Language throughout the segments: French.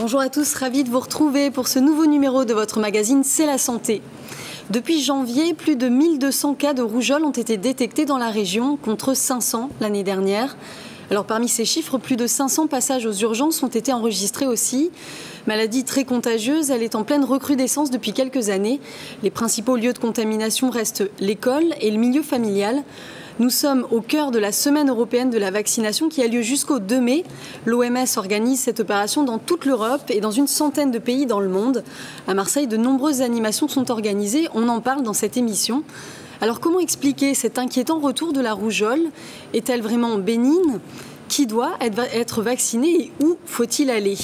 Bonjour à tous, ravi de vous retrouver pour ce nouveau numéro de votre magazine C'est la santé. Depuis janvier, plus de 1200 cas de rougeole ont été détectés dans la région, contre 500 l'année dernière. Alors parmi ces chiffres, plus de 500 passages aux urgences ont été enregistrés aussi. Maladie très contagieuse, elle est en pleine recrudescence depuis quelques années. Les principaux lieux de contamination restent l'école et le milieu familial. Nous sommes au cœur de la semaine européenne de la vaccination qui a lieu jusqu'au 2 mai. L'OMS organise cette opération dans toute l'Europe et dans une centaine de pays dans le monde. À Marseille, de nombreuses animations sont organisées. On en parle dans cette émission. Alors comment expliquer cet inquiétant retour de la rougeole? Est-elle vraiment bénigne? Qui doit être vacciné et où faut-il aller?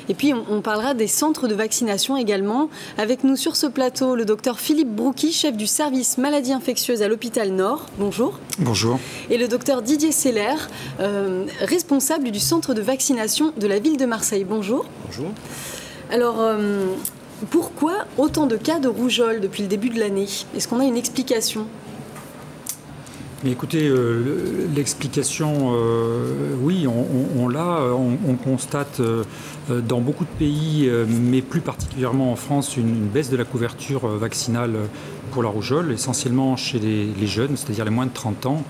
Et puis on parlera des centres de vaccination également. Avec nous sur ce plateau, le docteur Philippe Broucky, chef du service maladies infectieuses à l'hôpital Nord. Bonjour. Bonjour. Et le docteur Didier Seller, responsable du centre de vaccination de la ville de Marseille. Bonjour. Bonjour. Alors, pourquoi autant de cas de rougeole depuis le début de l'année? Est-ce qu'on a une explication? Mais écoutez, l'explication, oui, on l'a. On constate dans beaucoup de pays, mais plus particulièrement en France, une baisse de la couverture vaccinale pour la rougeole, essentiellement chez les jeunes, c'est-à-dire les moins de 30 ans.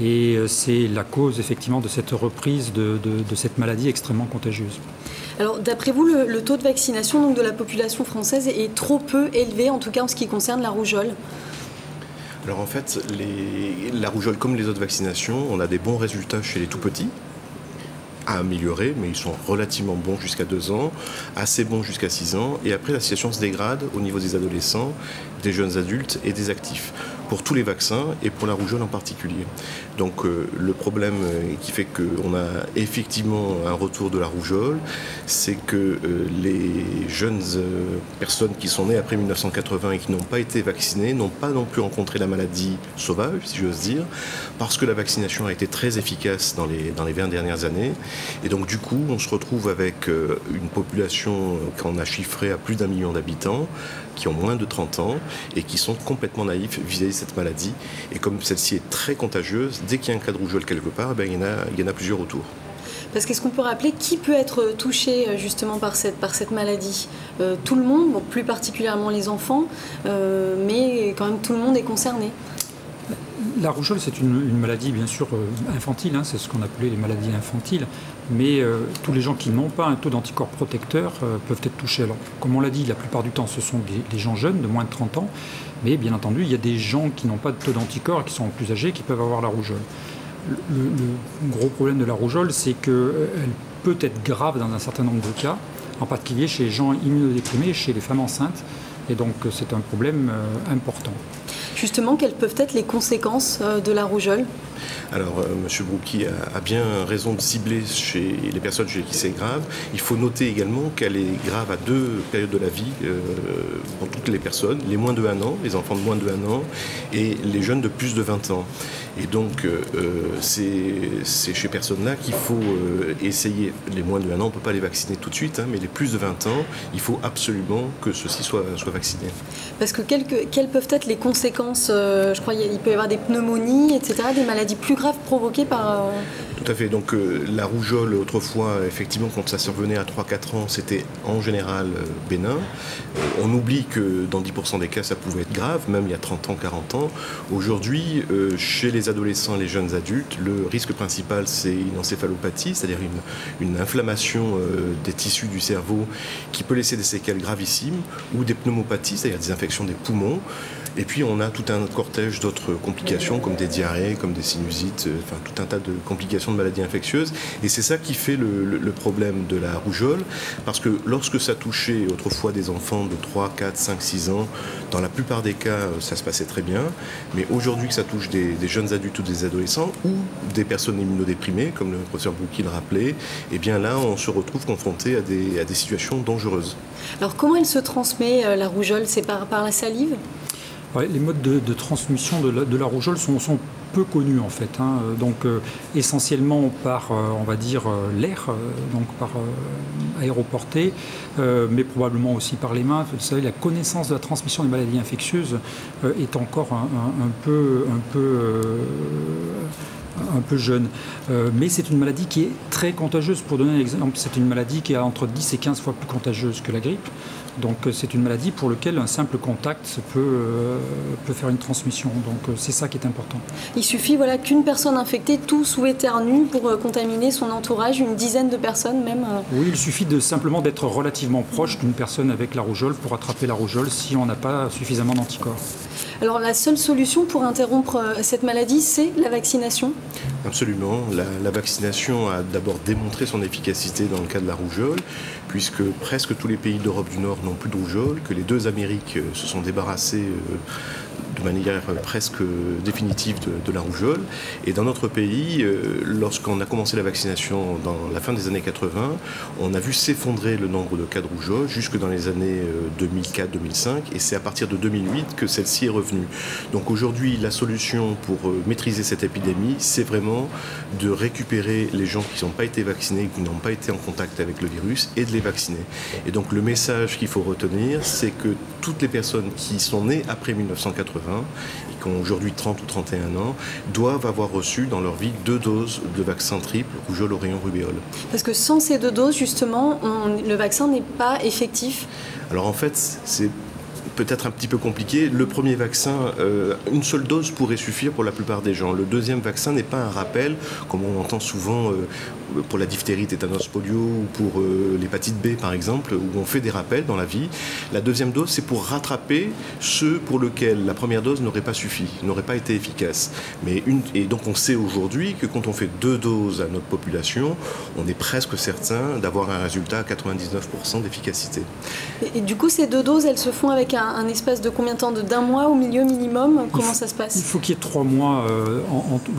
Et c'est la cause, effectivement, de cette reprise de cette maladie extrêmement contagieuse. Alors, d'après vous, le taux de vaccination donc, de la population française est trop peu élevé, en tout cas en ce qui concerne la rougeole? Alors en fait, la rougeole, comme les autres vaccinations, on a des bons résultats chez les tout-petits, à améliorer, mais ils sont relativement bons jusqu'à 2 ans, assez bons jusqu'à 6 ans, et après la situation se dégrade au niveau des adolescents, des jeunes adultes et des actifs, pour tous les vaccins et pour la rougeole en particulier. Donc le problème qui fait qu'on a effectivement un retour de la rougeole, c'est que les jeunes personnes qui sont nées après 1980 et qui n'ont pas été vaccinées n'ont pas non plus rencontré la maladie sauvage, si j'ose dire, parce que la vaccination a été très efficace dans les 20 dernières années. Et donc du coup, on se retrouve avec une population qu'on a chiffrée à plus d'1 million d'habitants, qui ont moins de 30 ans et qui sont complètement naïfs vis-à-vis de cette maladie. Et comme celle-ci est très contagieuse, dès qu'il y a un cas de rougeole quelque part, il y en a plusieurs autour. Parce qu'est-ce qu'on peut rappeler qui peut être touché justement par cette maladie? Tout le monde, bon, plus particulièrement les enfants, mais quand même tout le monde est concerné. La rougeole, c'est une maladie bien sûr infantile, hein, c'est ce qu'on appelait les maladies infantiles, mais tous les gens qui n'ont pas un taux d'anticorps protecteur peuvent être touchés. Alors, comme on l'a dit, la plupart du temps, ce sont des gens jeunes de moins de 30 ans, mais bien entendu, il y a des gens qui n'ont pas de taux d'anticorps et qui sont plus âgés qui peuvent avoir la rougeole. Le gros problème de la rougeole, c'est qu'elle peut être grave dans un certain nombre de cas, en particulier chez les gens immunodéprimés, chez les femmes enceintes, et donc c'est un problème important. Justement, quelles peuvent être les conséquences de la rougeole? Alors, M. Broucky a bien raison de cibler chez les personnes chez qui c'est grave. Il faut noter également qu'elle est grave à 2 périodes de la vie pour toutes les personnes, les moins de 1 an, les enfants de moins de 1 an et les jeunes de plus de 20 ans. Et donc, c'est chez ces personnes-là qu'il faut essayer. Les moins de 1 an, on ne peut pas les vacciner tout de suite, hein, mais les plus de 20 ans, il faut absolument que ceux-ci soient vaccinés. Parce que quelles peuvent être les conséquences? Je crois qu'il peut y avoir des pneumonies, etc., des maladies plus graves provoquées par... Tout à fait. Donc la rougeole, autrefois, effectivement, quand ça survenait à 3-4 ans, c'était en général bénin. On oublie que dans 10% des cas, ça pouvait être grave, même il y a 30 ans, 40 ans. Aujourd'hui, chez les adolescents et les jeunes adultes, le risque principal, c'est une encéphalopathie, c'est-à-dire une inflammation des tissus du cerveau qui peut laisser des séquelles gravissimes, ou des pneumopathies, c'est-à-dire des infections des poumons. Et puis on a tout un cortège d'autres complications comme des diarrhées, comme des sinusites, enfin tout un tas de complications de maladies infectieuses. Et c'est ça qui fait le problème de la rougeole, parce que lorsque ça touchait autrefois des enfants de 3, 4, 5, 6 ans, dans la plupart des cas ça se passait très bien. Mais aujourd'hui que ça touche des jeunes adultes ou des adolescents ou des personnes immunodéprimées, comme le professeur Broucky le rappelait, et bien là on se retrouve confronté à des situations dangereuses. Alors comment elle se transmet la rougeole? C'est par la salive? Ouais, les modes de transmission de la rougeole sont peu connus en fait, hein. Donc essentiellement par, on va dire, l'air, donc par aéroporté, mais probablement aussi par les mains. Vous savez, la connaissance de la transmission des maladies infectieuses est encore un peu un peu jeune. Mais c'est une maladie qui est très contagieuse. Pour donner un exemple, c'est une maladie qui est entre 10 et 15 fois plus contagieuse que la grippe. Donc c'est une maladie pour laquelle un simple contact peut faire une transmission. Donc c'est ça qui est important. Il suffit qu'une personne infectée tousse ou éternue pour contaminer son entourage, une dizaine de personnes même. Oui, il suffit simplement d'être relativement proche d'une personne avec la rougeole pour attraper la rougeole si on n'a pas suffisamment d'anticorps. Alors la seule solution pour interrompre cette maladie, c'est la vaccination? Absolument. La vaccination a d'abord démontré son efficacité dans le cas de la rougeole, puisque presque tous les pays d'Europe du Nord n'ont plus de rougeole, que les deux Amériques se sont débarrassés de manière presque définitive de la rougeole. Et dans notre pays, lorsqu'on a commencé la vaccination dans la fin des années 80, on a vu s'effondrer le nombre de cas de rougeole jusque dans les années 2004-2005, et c'est à partir de 2008 que celle-ci est revenue. Donc aujourd'hui, la solution pour maîtriser cette épidémie, c'est vraiment de récupérer les gens qui n'ont pas été vaccinés, qui n'ont pas été en contact avec le virus, et de les vacciner. Et donc le message qu'il faut retenir, c'est que toutes les personnes qui sont nées après 1980 et qui ont aujourd'hui 30 ou 31 ans doivent avoir reçu dans leur vie 2 doses de vaccin triple rougeole, oreillon, rubéole. Parce que sans ces 2 doses, justement, le vaccin n'est pas effectif. Alors en fait, c'est peut-être un petit peu compliqué. Le premier vaccin, une seule dose pourrait suffire pour la plupart des gens. Le deuxième vaccin n'est pas un rappel, comme on entend souvent pour la diphtérie, tétanos, polio, ou pour l'hépatite B par exemple, où on fait des rappels dans la vie. La deuxième dose, c'est pour rattraper ceux pour lesquels la première dose n'aurait pas suffi, n'aurait pas été efficace. Et donc on sait aujourd'hui que quand on fait 2 doses à notre population, on est presque certain d'avoir un résultat à 99% d'efficacité. Et du coup, ces 2 doses, elles se font avec un espace de combien de temps? D'un mois au milieu minimum? Comment ça se passe? Il faut qu'il y ait 3 mois.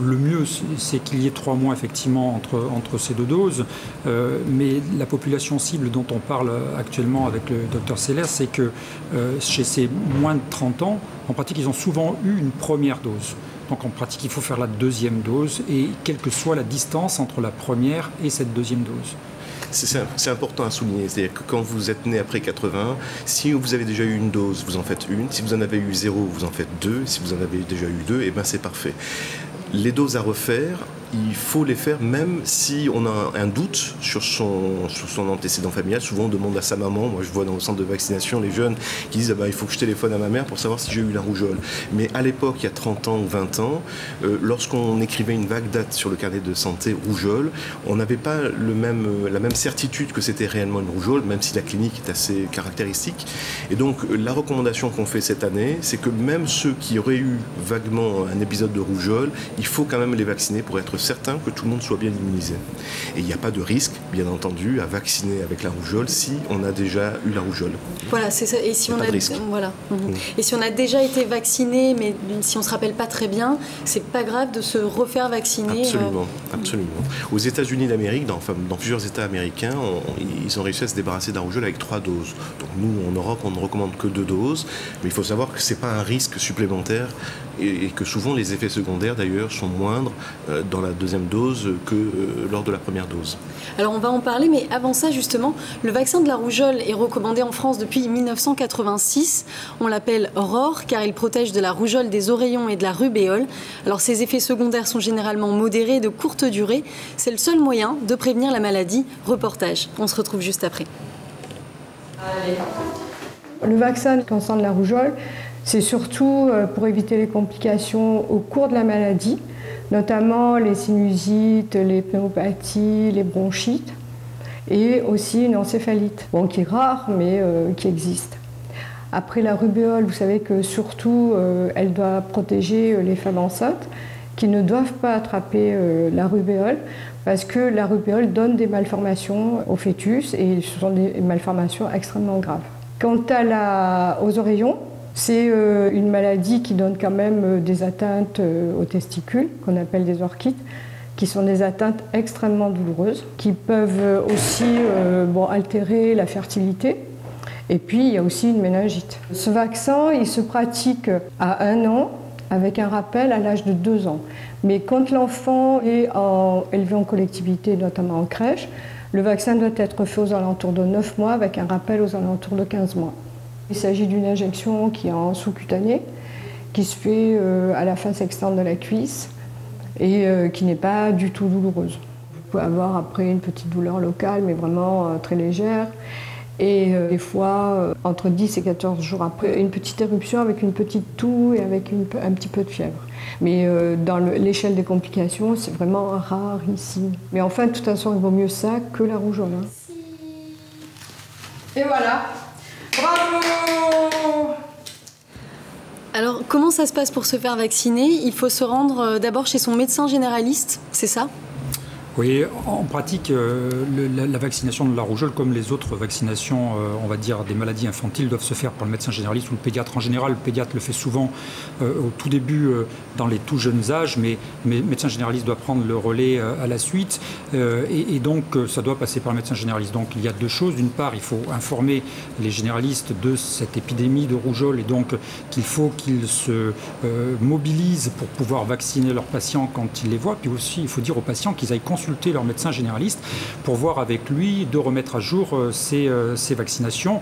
Le mieux, c'est qu'il y ait 3 mois effectivement entre ces 2 doses. Mais la population cible dont on parle actuellement avec le Dr Seller, c'est que chez ces moins de 30 ans, en pratique, ils ont souvent eu une première dose. Donc en pratique, il faut faire la deuxième dose, et quelle que soit la distance entre la première et cette deuxième dose. C'est important à souligner, c'est-à-dire que quand vous êtes né après 80, si vous avez déjà eu une dose, vous en faites une. Si vous en avez eu 0, vous en faites 2. Si vous en avez déjà eu 2, et ben c'est parfait. Les doses à refaire, il faut les faire même si on a un doute sur son antécédent familial. Souvent on demande à sa maman. Moi je vois dans le centre de vaccination les jeunes qui disent il faut que je téléphone à ma mère pour savoir si j'ai eu la rougeole. Mais à l'époque, il y a 30 ans ou 20 ans, lorsqu'on écrivait une vague date sur le carnet de santé rougeole, on n'avait pas la même certitude que c'était réellement une rougeole, même si la clinique est assez caractéristique. Et donc la recommandation qu'on fait cette année, c'est que même ceux qui auraient eu vaguement un épisode de rougeole, il faut quand même les vacciner pour être certain que tout le monde soit bien immunisé. Et il n'y a pas de risque, bien entendu, à vacciner avec la rougeole si on a déjà eu la rougeole. Voilà, c'est ça. Et si on a voilà. Et si on a déjà été vacciné, mais si on se rappelle pas très bien, c'est pas grave de se refaire vacciner. Absolument, absolument. Aux États-Unis d'Amérique, dans plusieurs États américains, ils ont réussi à se débarrasser de la rougeole avec 3 doses. Donc nous, en Europe, on ne recommande que 2 doses, mais il faut savoir que c'est pas un risque supplémentaire et que souvent les effets secondaires d'ailleurs sont moindres dans la deuxième dose que lors de la première dose. Alors on va en parler, mais avant ça justement, le vaccin de la rougeole est recommandé en France depuis 1986. On l'appelle ROR car il protège de la rougeole des oreillons et de la rubéole. Alors ces effets secondaires sont généralement modérés et de courte durée. C'est le seul moyen de prévenir la maladie. Reportage, on se retrouve juste après. Le vaccin concernant la rougeole, c'est surtout pour éviter les complications au cours de la maladie, notamment les sinusites, les pneumopathies, les bronchites, et aussi une encéphalite, qui est rare, mais qui existe. Après la rubéole, vous savez que surtout, elle doit protéger les femmes enceintes qui ne doivent pas attraper la rubéole, parce que la rubéole donne des malformations au fœtus, et ce sont des malformations extrêmement graves. Quant aux oreillons, c'est une maladie qui donne quand même des atteintes aux testicules, qu'on appelle des orchites, qui sont des atteintes extrêmement douloureuses, qui peuvent aussi altérer la fertilité. Et puis, il y a aussi une méningite. Ce vaccin, il se pratique à 1 an, avec un rappel à l'âge de 2 ans. Mais quand l'enfant est élevé en collectivité, notamment en crèche, le vaccin doit être fait aux alentours de 9 mois, avec un rappel aux alentours de 15 mois. Il s'agit d'une injection qui est en sous-cutanée, qui se fait à la face externe de la cuisse et qui n'est pas du tout douloureuse. Vous pouvez avoir après une petite douleur locale, mais vraiment très légère. Et des fois, entre 10 et 14 jours après, une petite éruption avec une petite toux et avec un petit peu de fièvre. Mais dans l'échelle des complications, c'est vraiment rarissime. Mais enfin, de toute façon, il vaut mieux ça que la rougeole. Hein. Et voilà. Bravo! Alors, comment ça se passe pour se faire vacciner? Il faut se rendre d'abord chez son médecin généraliste, c'est ça? Oui, en pratique, la vaccination de la rougeole, comme les autres vaccinations, on va dire, des maladies infantiles, doivent se faire par le médecin généraliste ou le pédiatre. En général, le pédiatre le fait souvent au tout début, dans les tout jeunes âges, mais le médecin généraliste doit prendre le relais à la suite. Et donc, ça doit passer par le médecin généraliste. Donc, il y a deux choses. D'une part, il faut informer les généralistes de cette épidémie de rougeole et donc qu'il faut qu'ils se mobilisent pour pouvoir vacciner leurs patients quand ils les voient. Puis aussi, il faut dire aux patients qu'ils aillent consulter leur médecin généraliste pour voir avec lui, de remettre à jour ces vaccinations.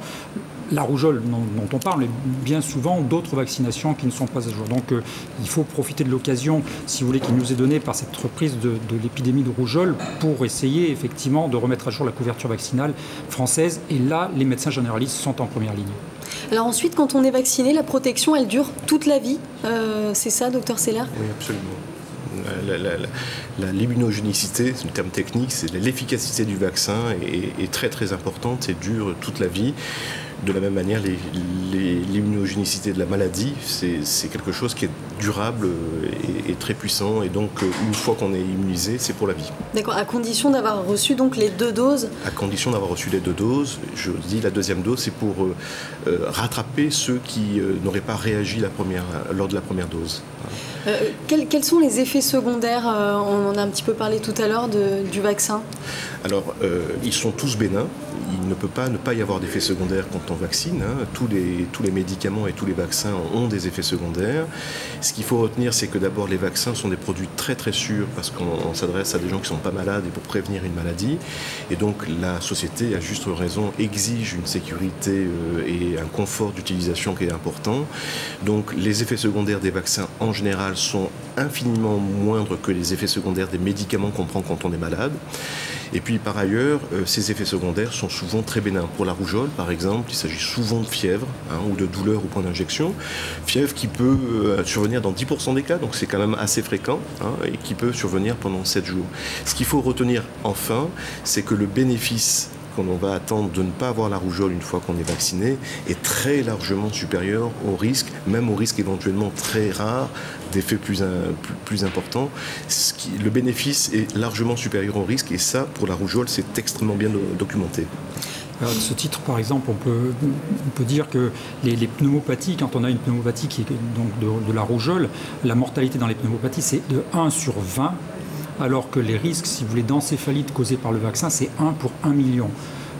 La rougeole dont on parle, mais bien souvent d'autres vaccinations qui ne sont pas à jour. Donc il faut profiter de l'occasion, si vous voulez, qui nous est donnée par cette reprise de l'épidémie de rougeole pour essayer effectivement de remettre à jour la couverture vaccinale française. Et là, les médecins généralistes sont en première ligne. Alors ensuite, quand on est vacciné, la protection, elle dure toute la vie. C'est ça, docteur Seller? Oui, absolument. L'immunogénicité, c'est un terme technique, c'est l'efficacité du vaccin est très très importante et dure toute la vie. De la même manière, l'immunogénicité de la maladie, c'est quelque chose qui est durable et très puissant. Et donc, une fois qu'on est immunisé, c'est pour la vie. D'accord, à condition d'avoir reçu donc les 2 doses. À condition d'avoir reçu les 2 doses. Je dis la deuxième dose, c'est pour rattraper ceux qui n'auraient pas réagi lors de la première dose. Quels sont les effets secondaires? On en a un petit peu parlé tout à l'heure du vaccin. Alors, ils sont tous bénins. Il ne peut pas ne pas y avoir d'effets secondaires quand on vaccine. Hein. Tous les médicaments et tous les vaccins ont des effets secondaires. Ce qu'il faut retenir, c'est que d'abord, les vaccins sont des produits très très sûrs parce qu'on s'adresse à des gens qui ne sont pas malades et pour prévenir une maladie. Et donc, la société, à juste raison, exige une sécurité et un confort d'utilisation qui est important. Donc, les effets secondaires des vaccins, en général, sont infiniment moindres que les effets secondaires des médicaments qu'on prend quand on est malade. Et puis par ailleurs, ces effets secondaires sont souvent très bénins. Pour la rougeole, par exemple, il s'agit souvent de fièvre ou de douleur au point d'injection. Fièvre qui peut survenir dans 10% des cas, donc c'est quand même assez fréquent, et qui peut survenir pendant 7 jours. Ce qu'il faut retenir enfin, c'est que le bénéfice qu'on va attendre de ne pas avoir la rougeole une fois qu'on est vacciné est très largement supérieur au risque, même au risque éventuellement très rare d'effets plus importants. Le bénéfice est largement supérieur au risque et ça, pour la rougeole, c'est extrêmement bien documenté. Alors, de ce titre, par exemple, on peut dire que les pneumopathies, quand on a une pneumopathie qui est donc de la rougeole, la mortalité dans les pneumopathies, c'est de 1 sur 20. Alors que les risques, si vous voulez, d'encéphalite causés par le vaccin, c'est 1 pour 1 million.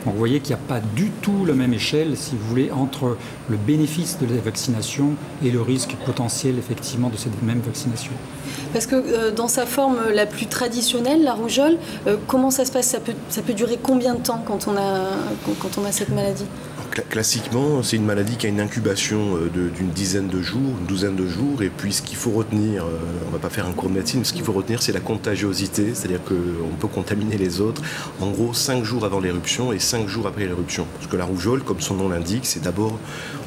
Donc vous voyez qu'il n'y a pas du tout la même échelle, si vous voulez, entre le bénéfice de la vaccination et le risque potentiel, effectivement, de cette même vaccination. Parce que dans sa forme la plus traditionnelle, la rougeole, comment ça se passe? Ça peut durer combien de temps quand on a cette maladie? Classiquement, c'est une maladie qui a une incubation d'une dizaine de jours, une douzaine de jours. Et puis, ce qu'il faut retenir, on ne va pas faire un cours de médecine, mais ce qu'il faut retenir, c'est la contagiosité. C'est-à-dire qu'on peut contaminer les autres, en gros, 5 jours avant l'éruption et 5 jours après l'éruption. Parce que la rougeole, comme son nom l'indique, c'est d'abord,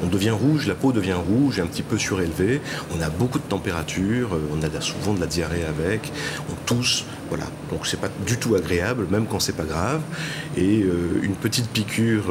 on devient rouge, la peau devient rouge, un petit peu surélevée. On a beaucoup de température, on a souvent de la diarrhée avec, on tousse. Voilà, donc c'est pas du tout agréable, même quand c'est pas grave. Et une petite piqûre